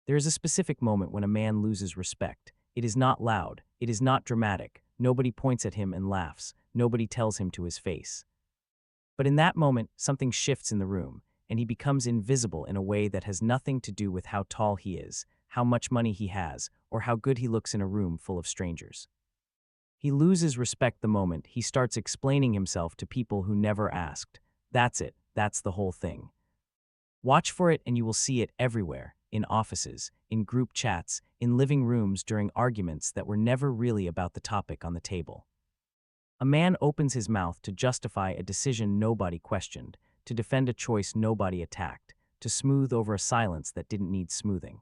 There is a specific moment when a man loses respect. It is not loud. It is not dramatic. Nobody points at him and laughs. Nobody tells him to his face. But in that moment, something shifts in the room, and he becomes invisible in a way that has nothing to do with how tall he is, how much money he has, or how good he looks in a room full of strangers. He loses respect the moment he starts explaining himself to people who never asked. That's it. That's the whole thing. Watch for it and you will see it everywhere, in offices, in group chats, in living rooms during arguments that were never really about the topic on the table. A man opens his mouth to justify a decision nobody questioned, to defend a choice nobody attacked, to smooth over a silence that didn't need smoothing.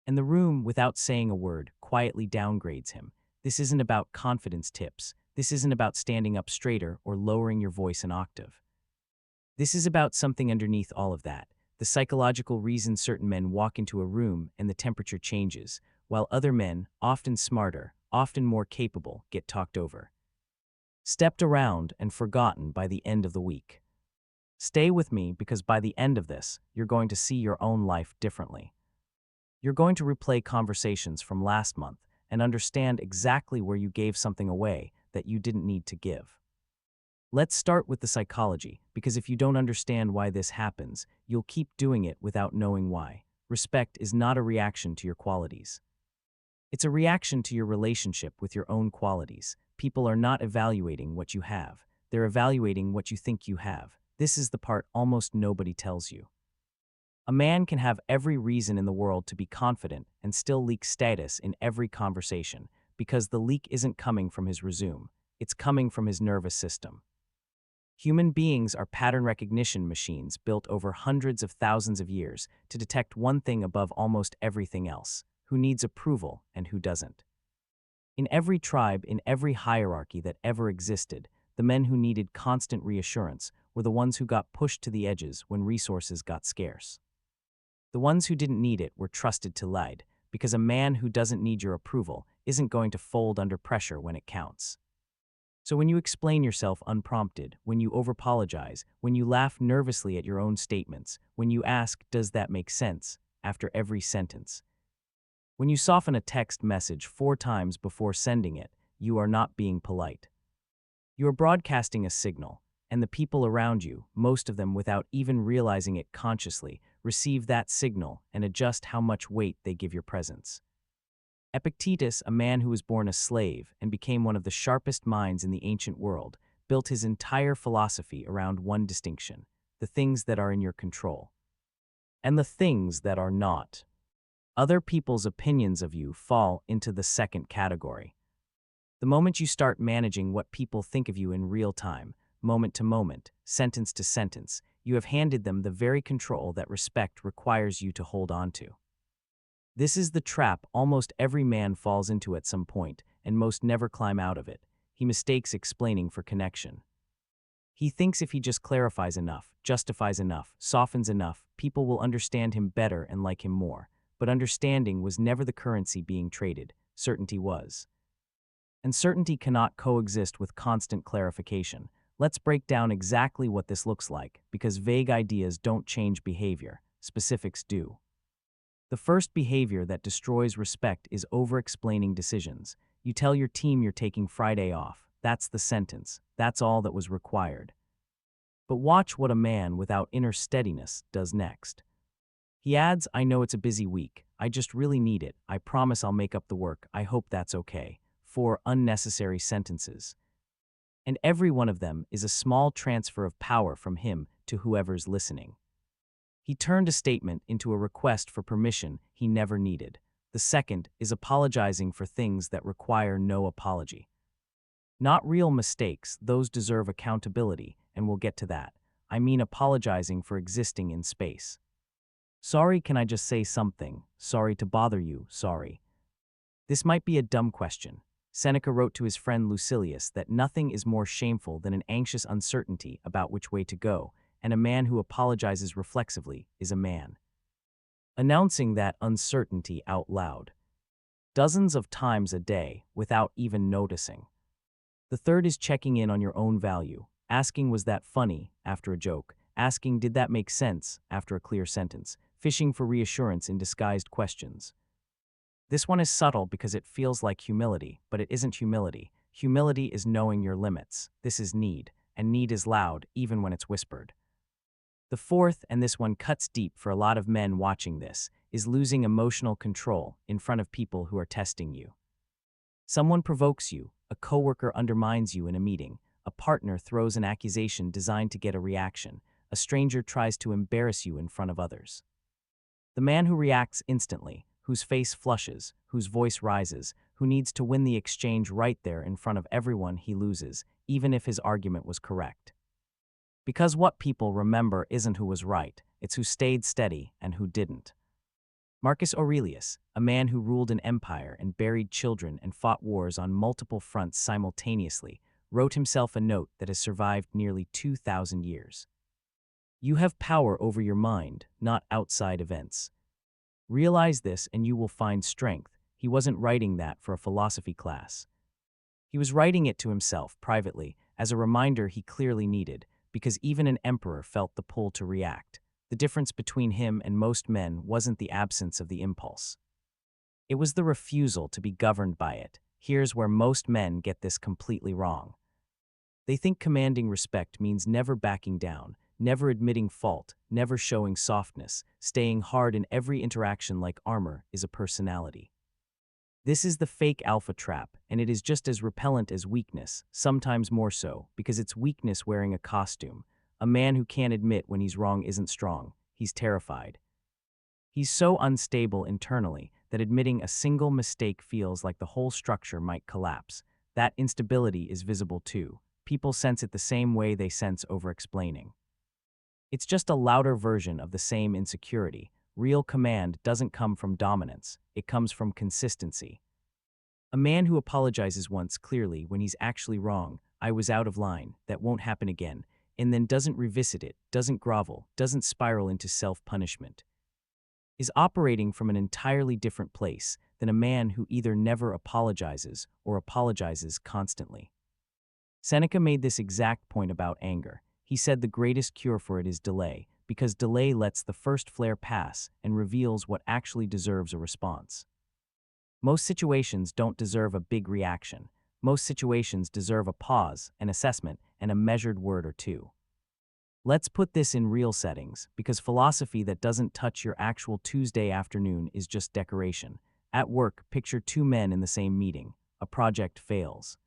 And the room, without saying a word, quietly downgrades him. This isn't about confidence tips. This isn't about standing up straighter or lowering your voice an octave. This is about something underneath all of that, the psychological reason certain men walk into a room and the temperature changes, while other men, often smarter, often more capable, get talked over. Stepped around and forgotten by the end of the week. Stay with me because by the end of this, you're going to see your own life differently. You're going to replay conversations from last month and understand exactly where you gave something away that you didn't need to give. Let's start with the psychology, because if you don't understand why this happens, you'll keep doing it without knowing why. Respect is not a reaction to your qualities. It's a reaction to your relationship with your own qualities. People are not evaluating what you have. They're evaluating what you think you have. This is the part almost nobody tells you. A man can have every reason in the world to be confident and still leak status in every conversation, because the leak isn't coming from his resume. It's coming from his nervous system. Human beings are pattern recognition machines built over hundreds of thousands of years to detect one thing above almost everything else: who needs approval and who doesn't. In every tribe, in every hierarchy that ever existed, the men who needed constant reassurance were the ones who got pushed to the edges when resources got scarce. The ones who didn't need it were trusted to lead, because a man who doesn't need your approval isn't going to fold under pressure when it counts. So when you explain yourself unprompted, when you overapologize, when you laugh nervously at your own statements, when you ask, "Does that make sense?" after every sentence, when you soften a text message 4 times before sending it, you are not being polite. You are broadcasting a signal, and the people around you, most of them without even realizing it consciously, receive that signal and adjust how much weight they give your presence. Epictetus, a man who was born a slave and became one of the sharpest minds in the ancient world, built his entire philosophy around one distinction: the things that are in your control, and the things that are not. Other people's opinions of you fall into the second category. The moment you start managing what people think of you in real time, moment to moment, sentence to sentence, you have handed them the very control that respect requires you to hold on to. This is the trap almost every man falls into at some point, and most never climb out of it. He mistakes explaining for connection. He thinks if he just clarifies enough, justifies enough, softens enough, people will understand him better and like him more. But understanding was never the currency being traded. Certainty was. And certainty cannot coexist with constant clarification. Let's break down exactly what this looks like, because vague ideas don't change behavior. Specifics do. The first behavior that destroys respect is over-explaining decisions. You tell your team you're taking Friday off. That's the sentence. That's all that was required. But watch what a man without inner steadiness does next. He adds, "I know it's a busy week. I just really need it. I promise I'll make up the work. I hope that's okay." 4 unnecessary sentences. And every one of them is a small transfer of power from him to whoever's listening. He turned a statement into a request for permission he never needed. The second is apologizing for things that require no apology. Not real mistakes, those deserve accountability, and we'll get to that. I mean apologizing for existing in space. Sorry, can I just say something? Sorry to bother you, sorry. This might be a dumb question. Seneca wrote to his friend Lucilius that nothing is more shameful than an anxious uncertainty about which way to go, and a man who apologizes reflexively is a man. Announcing that uncertainty out loud. Dozens of times a day, without even noticing. The third is checking in on your own value. Asking, "Was that funny?" after a joke. Asking, "Did that make sense?" after a clear sentence. fishing for reassurance in disguised questions. This one is subtle because it feels like humility, but it isn't humility. Humility is knowing your limits. This is need, and need is loud even when it's whispered. The fourth, and this one cuts deep for a lot of men watching this, is losing emotional control in front of people who are testing you. Someone provokes you, a coworker undermines you in a meeting, a partner throws an accusation designed to get a reaction, a stranger tries to embarrass you in front of others. The man who reacts instantly, whose face flushes, whose voice rises, who needs to win the exchange right there in front of everyone, he loses, even if his argument was correct. Because what people remember isn't who was right, it's who stayed steady and who didn't. Marcus Aurelius, a man who ruled an empire and buried children and fought wars on multiple fronts simultaneously, wrote himself a note that has survived nearly 2,000 years. You have power over your mind, not outside events. Realize this and you will find strength. He wasn't writing that for a philosophy class. He was writing it to himself privately as a reminder he clearly needed, because even an emperor felt the pull to react. The difference between him and most men wasn't the absence of the impulse. It was the refusal to be governed by it. Here's where most men get this completely wrong. They think commanding respect means never backing down, never admitting fault, never showing softness, staying hard in every interaction like armor is a personality. This is the fake alpha trap, and it is just as repellent as weakness, sometimes more so, because it's weakness wearing a costume. A man who can't admit when he's wrong isn't strong, he's terrified. He's so unstable internally that admitting a single mistake feels like the whole structure might collapse. That instability is visible too. People sense it the same way they sense over-explaining. It's just a louder version of the same insecurity. Real command doesn't come from dominance, it comes from consistency. A man who apologizes once clearly when he's actually wrong, "I was out of line, that won't happen again," and then doesn't revisit it, doesn't grovel, doesn't spiral into self-punishment, is operating from an entirely different place than a man who either never apologizes or apologizes constantly. Seneca made this exact point about anger. He said the greatest cure for it is delay, because delay lets the first flare pass and reveals what actually deserves a response. Most situations don't deserve a big reaction. Most situations deserve a pause, an assessment, and a measured word or two. Let's put this in real settings, because philosophy that doesn't touch your actual Tuesday afternoon is just decoration. At work, picture two men in the same meeting. A project fails.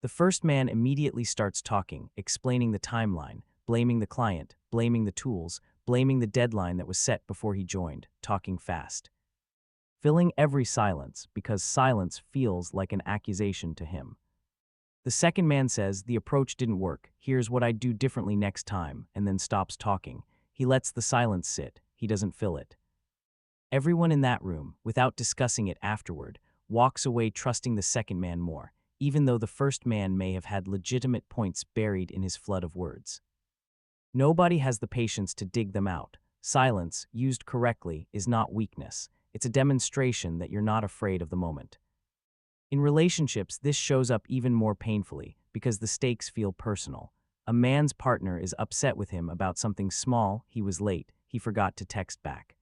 The first man immediately starts talking, explaining the timeline, blaming the client, blaming the tools, blaming the deadline that was set before he joined, talking fast. Filling every silence, because silence feels like an accusation to him. The second man says, "The approach didn't work, here's what I'd do differently next time," and then stops talking. He lets the silence sit, he doesn't fill it. Everyone in that room, without discussing it afterward, walks away trusting the second man more, even though the first man may have had legitimate points buried in his flood of words. Nobody has the patience to dig them out. Silence, used correctly, is not weakness. It's a demonstration that you're not afraid of the moment. In relationships, this shows up even more painfully because the stakes feel personal. A man's partner is upset with him about something small, he was late, he forgot to text back.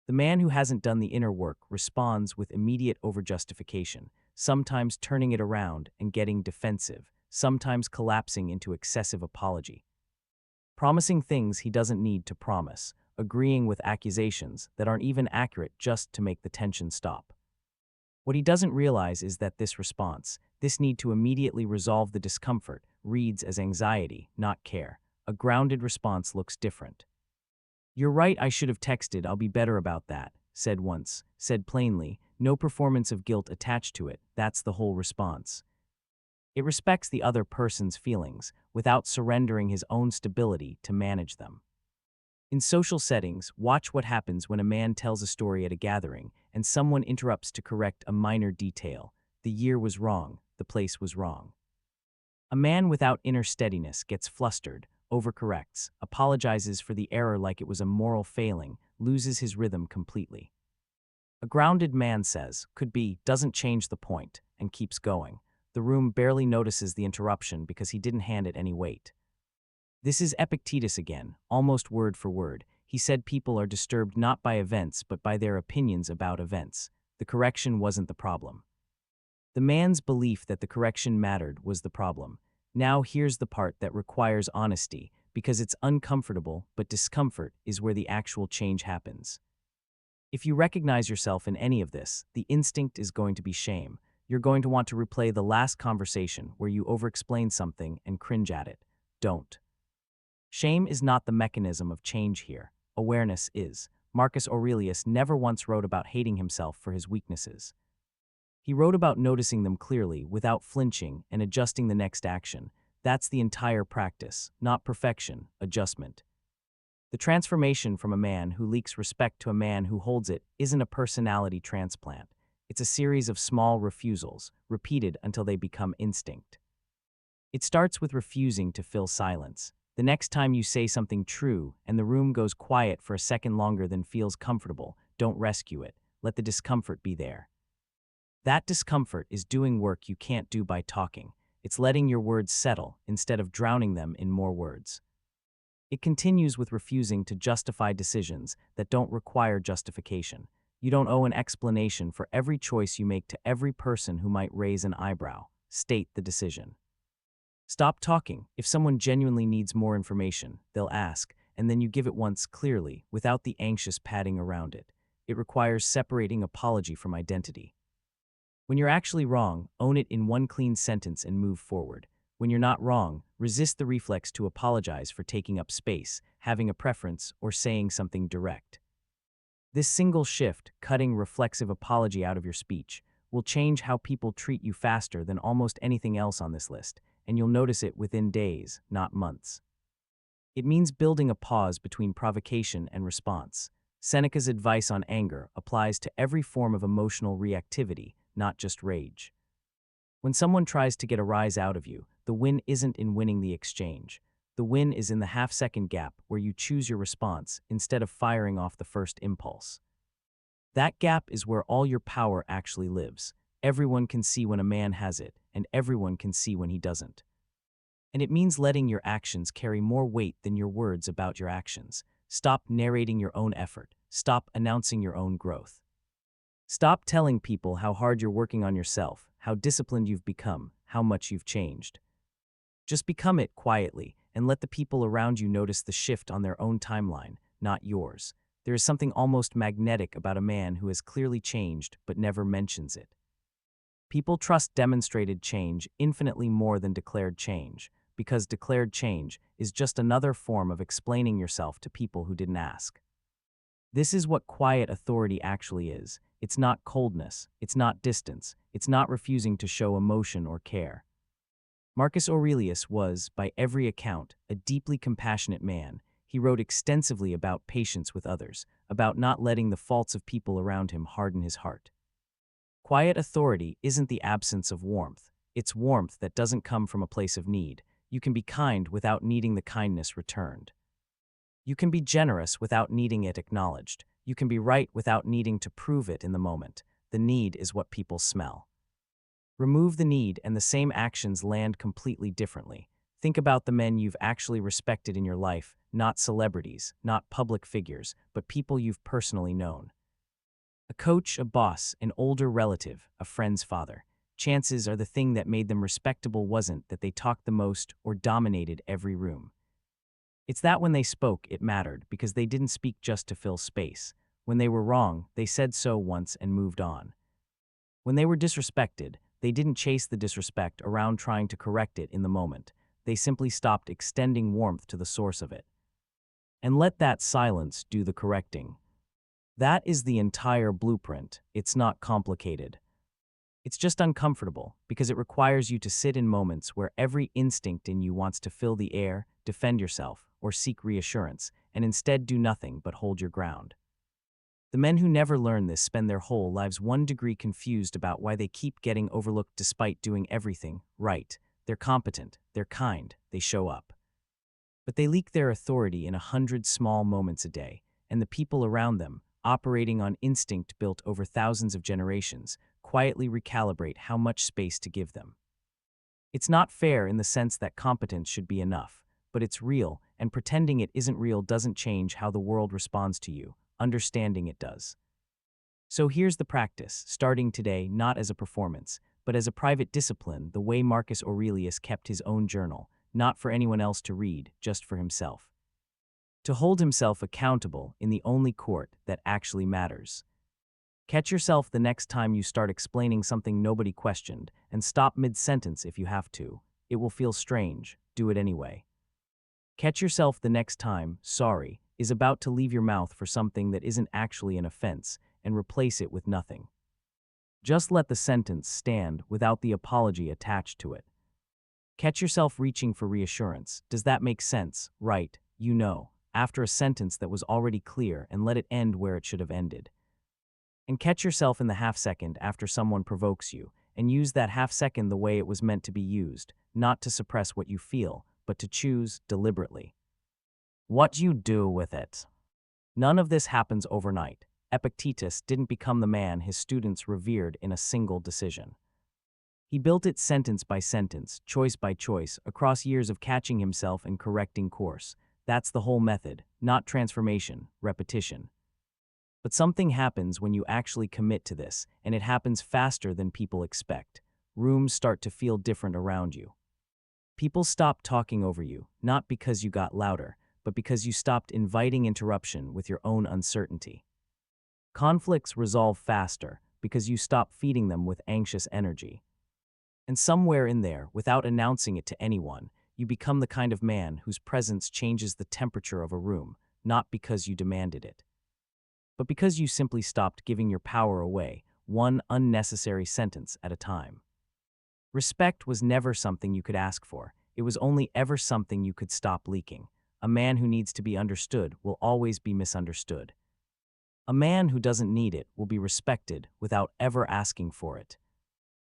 The man who hasn't done the inner work responds with immediate overjustification, sometimes turning it around and getting defensive, sometimes collapsing into excessive apology. Promising things he doesn't need to promise, agreeing with accusations that aren't even accurate just to make the tension stop. What he doesn't realize is that this response, this need to immediately resolve the discomfort, reads as anxiety, not care. A grounded response looks different. "You're right, I should have texted, I'll be better about that," said once, said plainly, no performance of guilt attached to it, that's the whole response. It respects the other person's feelings without surrendering his own stability to manage them. In social settings, watch what happens when a man tells a story at a gathering and someone interrupts to correct a minor detail. The year was wrong, the place was wrong. A man without inner steadiness gets flustered, overcorrects, apologizes for the error like it was a moral failing, loses his rhythm completely. A grounded man says, "Could be," doesn't change the point, and keeps going. The room barely notices the interruption because he didn't hand it any weight. This is Epictetus again, almost word for word. He said people are disturbed not by events but by their opinions about events. The correction wasn't the problem. The man's belief that the correction mattered was the problem. Now here's the part that requires honesty, because it's uncomfortable, but discomfort is where the actual change happens. If you recognize yourself in any of this, the instinct is going to be shame. You're going to want to replay the last conversation where you overexplain something and cringe at it. Don't. Shame is not the mechanism of change here. Awareness is. Marcus Aurelius never once wrote about hating himself for his weaknesses. He wrote about noticing them clearly, without flinching, and adjusting the next action. That's the entire practice, not perfection, adjustment. The transformation from a man who leaks respect to a man who holds it isn't a personality transplant. It's a series of small refusals, repeated until they become instinct. It starts with refusing to fill silence. The next time you say something true and the room goes quiet for a second longer than feels comfortable, don't rescue it. Let the discomfort be there. That discomfort is doing work you can't do by talking. It's letting your words settle instead of drowning them in more words. It continues with refusing to justify decisions that don't require justification. You don't owe an explanation for every choice you make to every person who might raise an eyebrow. State the decision. Stop talking. If someone genuinely needs more information, they'll ask, and then you give it once clearly, without the anxious padding around it. It requires separating apology from identity. When you're actually wrong, own it in one clean sentence and move forward. When you're not wrong, resist the reflex to apologize for taking up space, having a preference, or saying something direct. This single shift, cutting reflexive apology out of your speech, will change how people treat you faster than almost anything else on this list, and you'll notice it within days, not months. It means building a pause between provocation and response. Seneca's advice on anger applies to every form of emotional reactivity, not just rage. When someone tries to get a rise out of you, the win isn't in winning the exchange. The win is in the half-second gap where you choose your response instead of firing off the first impulse. That gap is where all your power actually lives. Everyone can see when a man has it, and everyone can see when he doesn't. And it means letting your actions carry more weight than your words about your actions. Stop narrating your own effort. Stop announcing your own growth. Stop telling people how hard you're working on yourself, how disciplined you've become, how much you've changed. Just become it quietly, and let the people around you notice the shift on their own timeline, not yours. There is something almost magnetic about a man who has clearly changed but never mentions it. People trust demonstrated change infinitely more than declared change, because declared change is just another form of explaining yourself to people who didn't ask. This is what quiet authority actually is. It's not coldness, it's not distance, it's not refusing to show emotion or care. Marcus Aurelius was, by every account, a deeply compassionate man. He wrote extensively about patience with others, about not letting the faults of people around him harden his heart. Quiet authority isn't the absence of warmth. It's warmth that doesn't come from a place of need. You can be kind without needing the kindness returned. You can be generous without needing it acknowledged. You can be right without needing to prove it in the moment. The need is what people smell. Remove the need and the same actions land completely differently. Think about the men you've actually respected in your life, not celebrities, not public figures, but people you've personally known. A coach, a boss, an older relative, a friend's father. Chances are the thing that made them respectable wasn't that they talked the most or dominated every room. It's that when they spoke, it mattered, because they didn't speak just to fill space. When they were wrong, they said so once and moved on. When they were disrespected, they didn't chase the disrespect around trying to correct it in the moment. They simply stopped extending warmth to the source of it. And let that silence do the correcting. That is the entire blueprint. It's not complicated. It's just uncomfortable, because it requires you to sit in moments where every instinct in you wants to fill the air, defend yourself, or seek reassurance, and instead do nothing but hold your ground. The men who never learn this spend their whole lives 1 degree confused about why they keep getting overlooked despite doing everything right. They're competent, they're kind, they show up. But they leak their authority in 100 small moments a day, and the people around them, operating on instinct built over thousands of generations, quietly recalibrate how much space to give them. It's not fair in the sense that competence should be enough, but it's real, and pretending it isn't real doesn't change how the world responds to you. Understanding it does. So here's the practice, starting today not as a performance, but as a private discipline, the way Marcus Aurelius kept his own journal, not for anyone else to read, just for himself. To hold himself accountable in the only court that actually matters. Catch yourself the next time you start explaining something nobody questioned, and stop mid-sentence if you have to. It will feel strange. Do it anyway. Catch yourself the next time "sorry" is about to leave your mouth for something that isn't actually an offense, and replace it with nothing. Just let the sentence stand without the apology attached to it. Catch yourself reaching for reassurance. Does that make sense? Right, after a sentence that was already clear, and let it end where it should have ended. And catch yourself in the half-second after someone provokes you, and use that half-second the way it was meant to be used, not to suppress what you feel, but to choose deliberately what you do with it. None of this happens overnight. Epictetus didn't become the man his students revered in a single decision. He built it sentence by sentence, choice by choice, across years of catching himself and correcting course. That's the whole method, not transformation, repetition. But something happens when you actually commit to this, and it happens faster than people expect. Rooms start to feel different around you. People stop talking over you, not because you got louder, but because you stopped inviting interruption with your own uncertainty. Conflicts resolve faster because you stop feeding them with anxious energy. And somewhere in there, without announcing it to anyone, you become the kind of man whose presence changes the temperature of a room, not because you demanded it, but because you simply stopped giving your power away, one unnecessary sentence at a time. Respect was never something you could ask for. It was only ever something you could stop leaking. A man who needs to be understood will always be misunderstood. A man who doesn't need it will be respected without ever asking for it.